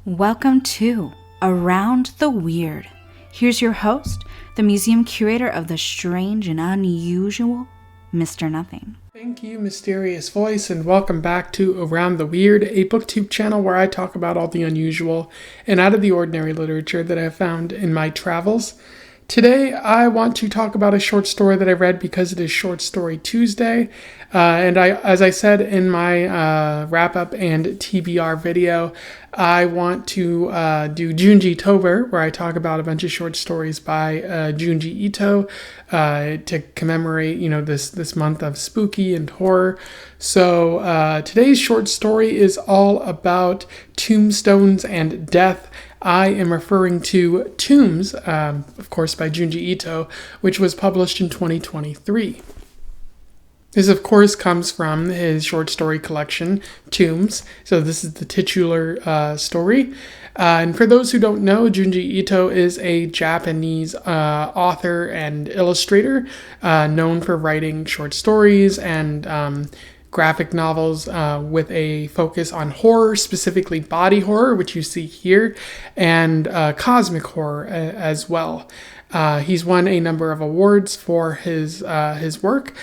Welcome to Around the Weird. Here's your host, the museum curator of the strange and unusual, Mr. Nothing. Thank you, mysterious voice, and welcome back to Around the Weird, a booktube channel where I talk about all the unusual and out of the ordinary literature that I've found in my travels. Today, I want to talk about a short story that I read because it is Short Story Tuesday. As I said in my wrap-up and TBR video, I want to do Junjitober, where I talk about a bunch of short stories by Junji Ito to commemorate, this month of spooky and horror. So today's short story is all about tombstones and death. I am referring to Tombs, of course, by Junji Ito, which was published in 2023. This, of course, comes from his short story collection, Tombs. So this is the titular story. And for those who don't know, Junji Ito is a Japanese author and illustrator known for writing short stories and graphic novels with a focus on horror, specifically body horror, which you see here, and cosmic horror as well. He's won a number of awards for his work,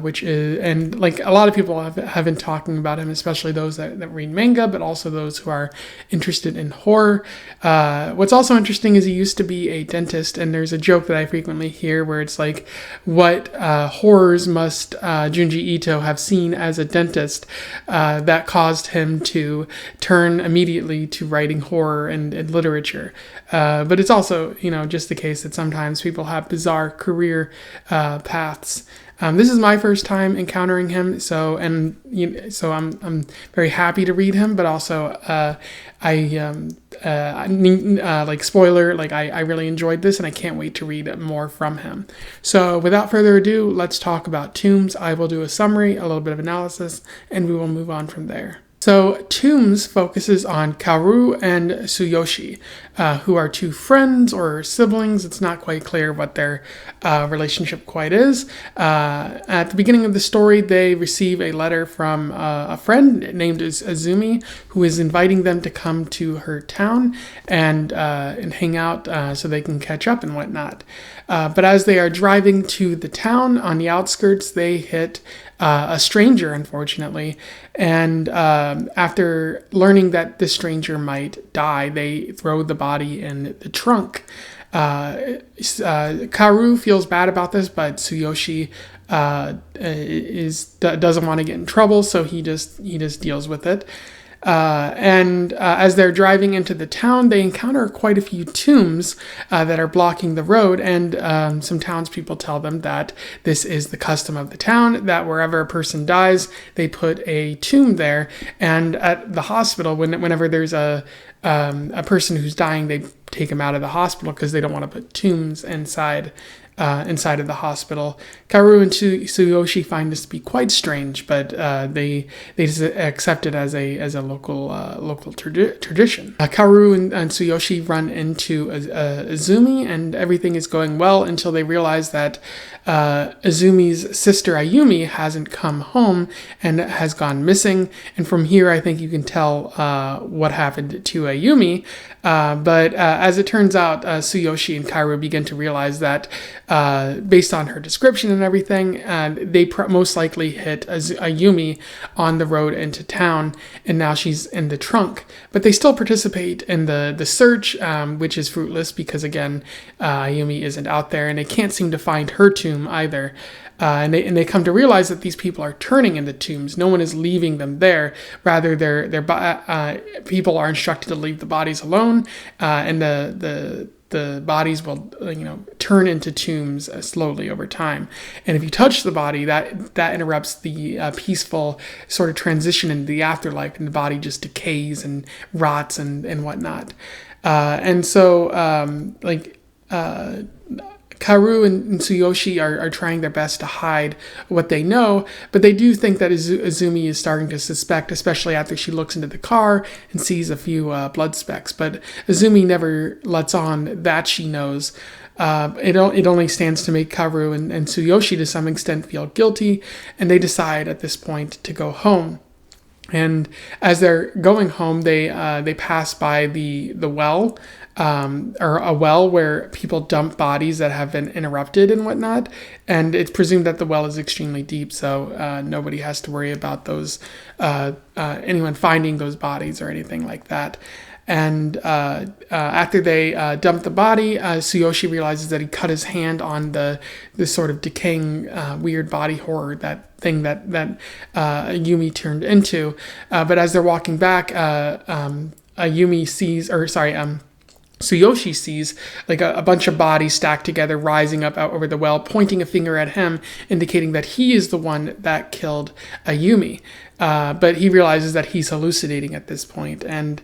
which is, and like a lot of people have been talking about him, especially those that read manga, but also those who are interested in horror. What's also interesting is he used to be a dentist, and there's a joke that I frequently hear where it's like, what horrors must Junji Ito have seen as a dentist that caused him to turn immediately to writing horror and literature. But it's also, just the case that sometimes people have bizarre career paths. This is my first time encountering him, so I'm very happy to read him. But also, spoiler, I really enjoyed this, and I can't wait to read more from him. So, without further ado, let's talk about Tombs. I will do a summary, a little bit of analysis, and we will move on from there. So, Tombs focuses on Kaoru and Tsuyoshi, who are two friends or siblings. It's not quite clear what their relationship quite is. At the beginning of the story, they receive a letter from a friend named Azumi, who is inviting them to come to her town and hang out so they can catch up and whatnot. But as they are driving to the town on the outskirts, they hit a stranger, unfortunately, and after learning that this stranger might die, they throw the body in the trunk. Kaoru feels bad about this, but Tsuyoshi doesn't want to get in trouble, so he just deals with it. As they're driving into the town, they encounter quite a few tombs that are blocking the road, and some townspeople tell them that this is the custom of the town, that wherever a person dies, they put a tomb there. And at the hospital, whenever there's a person who's dying, they take him out of the hospital because they don't want to put tombs inside of the hospital. Kaoru and Tsuyoshi find this to be quite strange, but they just accept it as a local tradition. Kaoru and Tsuyoshi run into Azumi, and everything is going well until they realize that Azumi's sister Ayumi hasn't come home and has gone missing. And from here, I think you can tell what happened to Ayumi. But as it turns out, Tsuyoshi and Kaoru begin to realize that based on her description and everything, they most likely hit Ayumi on the road into town, and now she's in the trunk. But they still participate in the search, which is fruitless because, again, Ayumi isn't out there, and they can't seem to find her tomb either. And they come to realize that these people are turning into tombs. No one is leaving them there. Rather, people are instructed to leave the bodies alone, and the bodies will, turn into tombs slowly over time. And if you touch the body, that interrupts the peaceful sort of transition into the afterlife, and the body just decays and rots and whatnot. Kaoru and Tsuyoshi are trying their best to hide what they know, but they do think that Azumi is starting to suspect, especially after she looks into the car and sees a few blood specks. But Azumi never lets on that she knows. It only stands to make Kaoru and Tsuyoshi to some extent feel guilty, and they decide at this point to go home. And as they're going home, they pass by the well, or a well where people dump bodies that have been interrupted and whatnot. And it's presumed that the well is extremely deep, so nobody has to worry about anyone finding those bodies or anything like that. And after they dump the body, Tsuyoshi realizes that he cut his hand on this sort of decaying weird body horror, that thing that Yumi turned into. But as they're walking back, Tsuyoshi sees like a bunch of bodies stacked together, rising up out over the well, pointing a finger at him, indicating that he is the one that killed Yumi. But he realizes that he's hallucinating at this point, and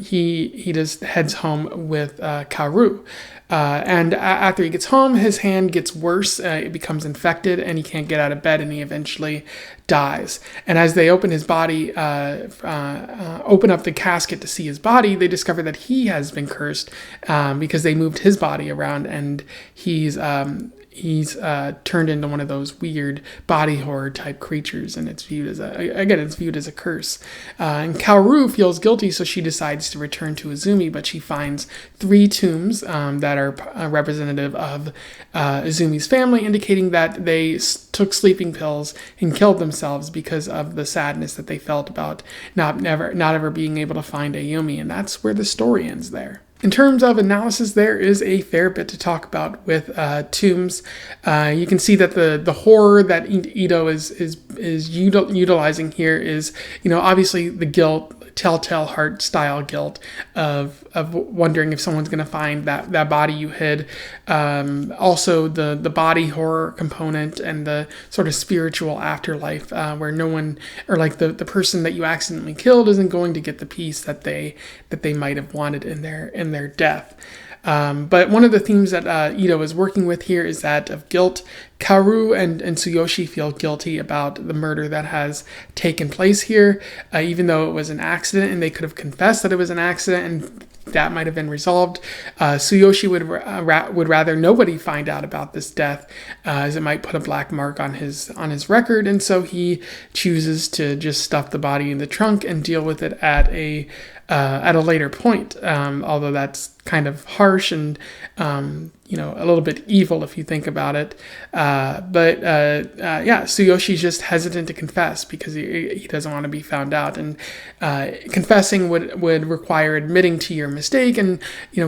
he just heads home with Kaoru. And after he gets home, his hand gets worse. It becomes infected, and he can't get out of bed, and he eventually dies. And as they open his body, open up the casket to see his body, they discover that he has been cursed because they moved his body around, and he's turned into one of those weird body horror type creatures, and it's viewed as a curse. And Kaoru feels guilty, so she decides to return to Izumi, but she finds 3 tombs that are representative of Izumi's family, indicating that they took sleeping pills and killed themselves because of the sadness that they felt about not ever being able to find Ayumi, and that's where the story ends there. In terms of analysis, there is a fair bit to talk about with tombs. You can see that the horror that Ito is utilizing here is, obviously the guilt, Telltale Heart style guilt of wondering if someone's going to find that body you hid. Also the body horror component and the sort of spiritual afterlife where no one, or like the person that you accidentally killed isn't going to get the peace that they might have wanted in their death. But one of the themes that Ito is working with here is that of guilt. Kaoru and Tsuyoshi feel guilty about the murder that has taken place here, even though it was an accident, and they could have confessed that it was an accident, and that might have been resolved. Tsuyoshi would rather nobody find out about this death, as it might put a black mark on his record, and so he chooses to just stuff the body in the trunk and deal with it at a later point. Although that's kind of harsh and a little bit evil if you think about it. But Tsuyoshi's just hesitant to confess because he doesn't want to be found out. And confessing would require admitting to your mistake, and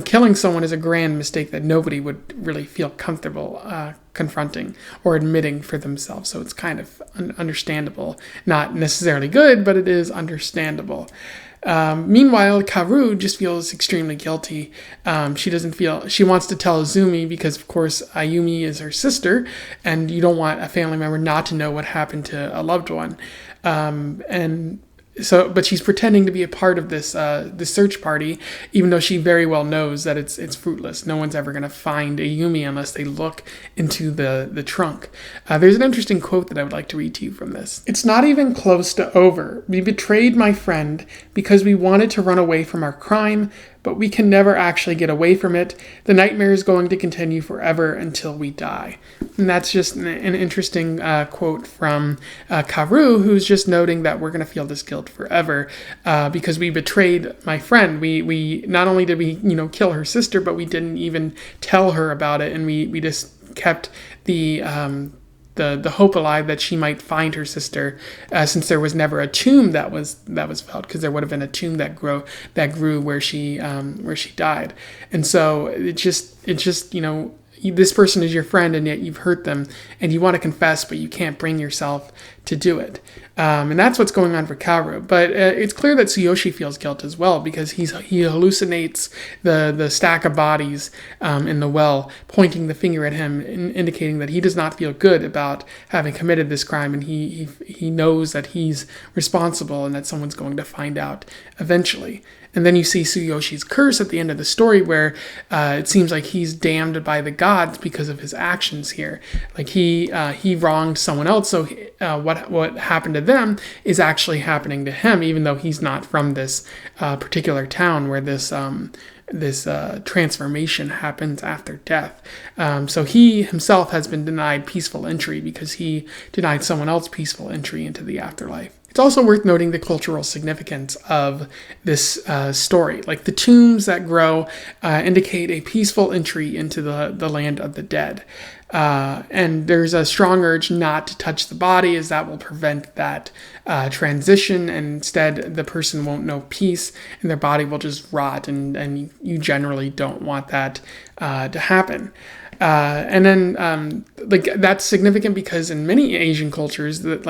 killing someone is a grand mistake that nobody would really feel comfortable confronting or admitting for themselves. So it's kind of understandable. Not necessarily good, but it is understandable. Meanwhile, Kaoru just feels extremely guilty. She wants to tell Izumi because, of course, Ayumi is her sister, and you don't want a family member not to know what happened to a loved one. But she's pretending to be a part of this search party, even though she very well knows that it's fruitless. No one's ever going to find Ayumi unless they look into the trunk. There's an interesting quote that I would like to read to you from this. "It's not even close to over. We betrayed my friend because we wanted to run away from our crime, but we can never actually get away from it. The nightmare is going to continue forever until we die." And that's just an interesting quote from Kaoru, who's just noting that we're going to feel this guilt forever because we betrayed my friend. We not only did we kill her sister, but we didn't even tell her about it, and we just kept the hope alive that she might find her sister, since there was never a tomb that was felt, because there would have been a tomb that grew where she died. And so it just this person is your friend, and yet you've hurt them, and you want to confess, but you can't bring yourself to do it. And that's what's going on for Kaoru. But it's clear that Tsuyoshi feels guilt as well, because he hallucinates the stack of bodies in the well, pointing the finger at him, indicating that he does not feel good about having committed this crime, and he knows that he's responsible and that someone's going to find out eventually. And then you see Tsuyoshi's curse at the end of the story, where it seems like he's damned by the gods because of his actions here. Like he wronged someone else, so what happened to them is actually happening to him, even though he's not from this particular town where this transformation happens after death. So he himself has been denied peaceful entry because he denied someone else peaceful entry into the afterlife. It's also worth noting the cultural significance of this story. Like the tombs that grow indicate a peaceful entry into the land of the dead. And there's a strong urge not to touch the body, as that will prevent that transition, and instead the person won't know peace and their body will just rot, and you generally don't want that to happen. And then like that's significant because in many Asian cultures that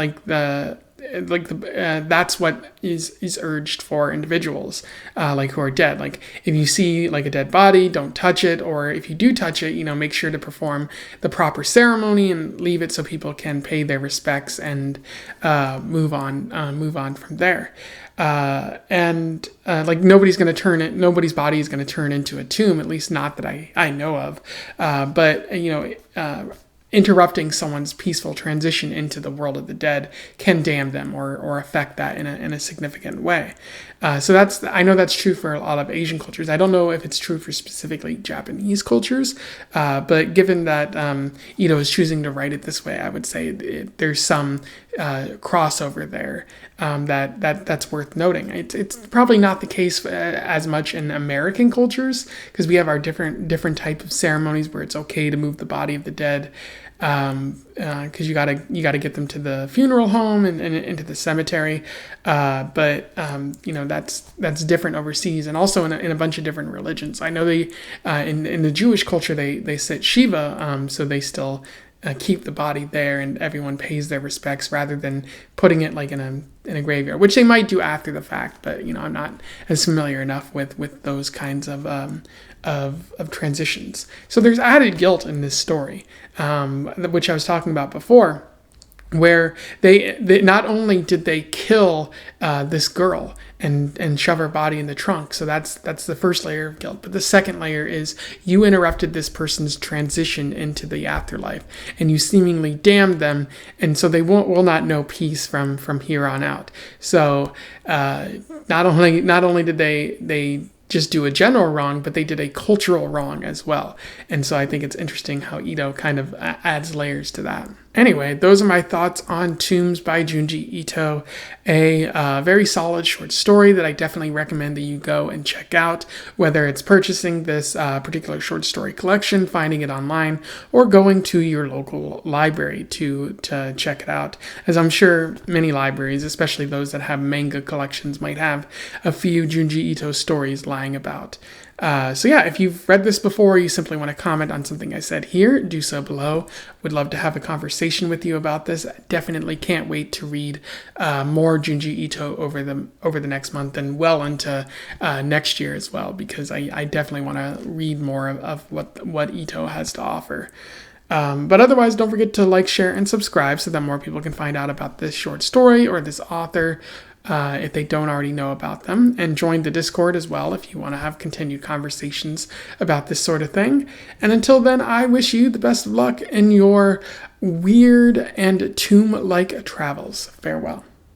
that's what is urged for individuals like who are dead. Like if you see like a dead body, don't touch it, or if you do touch it, make sure to perform the proper ceremony and leave it so people can pay their respects and move on from there. Like nobody's body is going to turn into a tomb, at least not that I know of. But interrupting someone's peaceful transition into the world of the dead can damn them or affect that in a significant way. So I know that's true for a lot of Asian cultures. I don't know if it's true for specifically Japanese cultures, but given that Ito is choosing to write it this way, I would say there's some crossover there that's worth noting. It's probably not the case as much in American cultures, because we have our different type of ceremonies where it's okay to move the body of the dead, because you gotta get them to the funeral home and into the cemetery, but that's different overseas, and also in a bunch of different religions. I know they in the Jewish culture they sit Shiva, so they still keep the body there and everyone pays their respects rather than putting it like in a graveyard, which they might do after the fact, but I'm not as familiar enough with those kinds of transitions. So there's added guilt in this story, which I was talking about before, where they not only did they kill this girl and shove her body in the trunk, so that's the first layer of guilt, but the second layer is you interrupted this person's transition into the afterlife and you seemingly damned them, and so they will not know peace from here on out. So not only did they just do a general wrong, but they did a cultural wrong as well. And so I think it's interesting how Ito kind of adds layers to that. Anyway, those are my thoughts on Tombs by Junji Ito, a very solid short story that I definitely recommend that you go and check out, whether it's purchasing this particular short story collection, finding it online, or going to your local library to check it out, as I'm sure many libraries, especially those that have manga collections, might have a few Junji Ito stories lying about. So yeah, if you've read this before, or you simply want to comment on something I said here, do so below. Would love to have a conversation with you about this. Definitely can't wait to read more Junji Ito over the next month and well into next year as well, because I definitely want to read more of what Ito has to offer. But otherwise, don't forget to like, share, and subscribe so that more people can find out about this short story or this author, if they don't already know about them, and join the Discord as well if you want to have continued conversations about this sort of thing. And until then, I wish you the best of luck in your weird and tomb-like travels. Farewell.